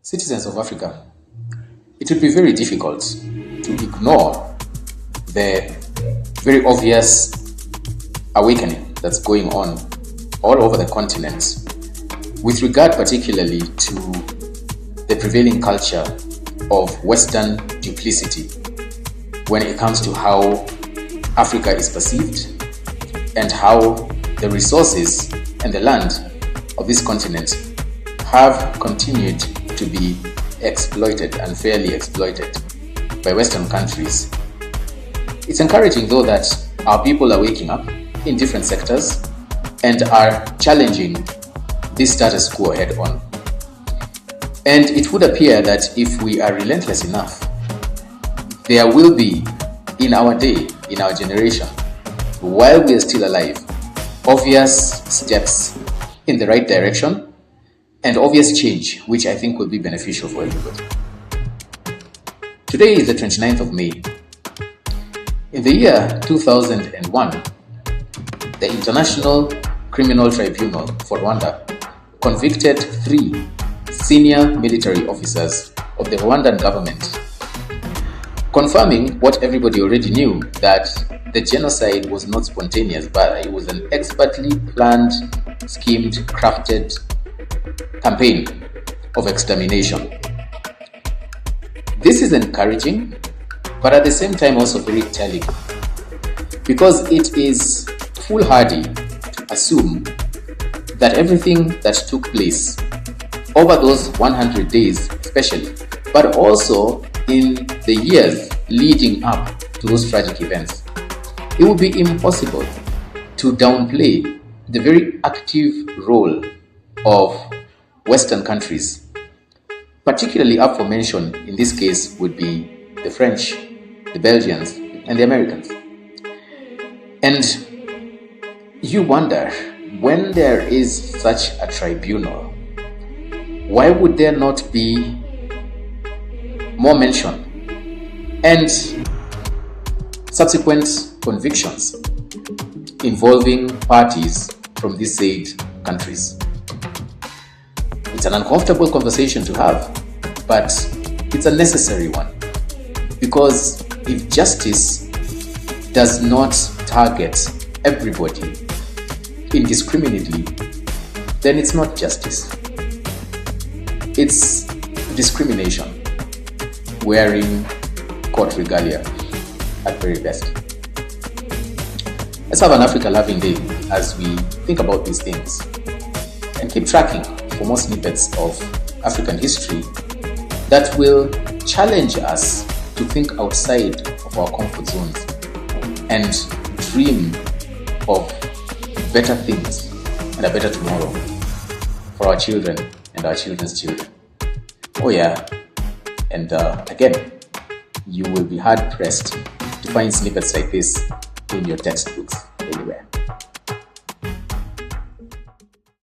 Citizens of Africa, it would be very difficult to ignore the very obvious awakening that's going on all over the continent with regard particularly to the prevailing culture of Western duplicity when it comes to how Africa is perceived and how the resources and the land of this continent have continued to be exploited, unfairly exploited by Western countries. It's encouraging though that our people are waking up in different sectors and are challenging this status quo head on. And it would appear that if we are relentless enough, there will be in our day, in our generation, while we are still alive, obvious steps in the right direction and obvious change, which I think will be beneficial for everybody. Today is the 29th of May. In the year 2001, the International Criminal Tribunal for Rwanda convicted 3 senior military officers of the Rwandan government, confirming what everybody already knew, that the genocide was not spontaneous, but it was an expertly planned, schemed, crafted campaign of extermination. This is encouraging, but at the same time also very telling, because it is foolhardy to assume that everything that took place over those 100 days especially, but also in the years leading up to those tragic events, it would be impossible to downplay the very active role of Western countries. Particularly up for mention in this case would be the French, the Belgians, and the Americans. And you wonder, when there is such a tribunal, why would there not be more mention and subsequent convictions involving parties from these said countries? It's an uncomfortable conversation to have, but it's a necessary one, because if justice does not target everybody indiscriminately, then it's not justice. It's discrimination, wearing court regalia at very best. Let's have an Africa-loving day as we think about these things and keep tracking for more snippets of African history that will challenge us to think outside of our comfort zones and dream of better things and a better tomorrow for our children and our children's children. Oh yeah, and again, you will be hard pressed to find snippets like this in your textbooks.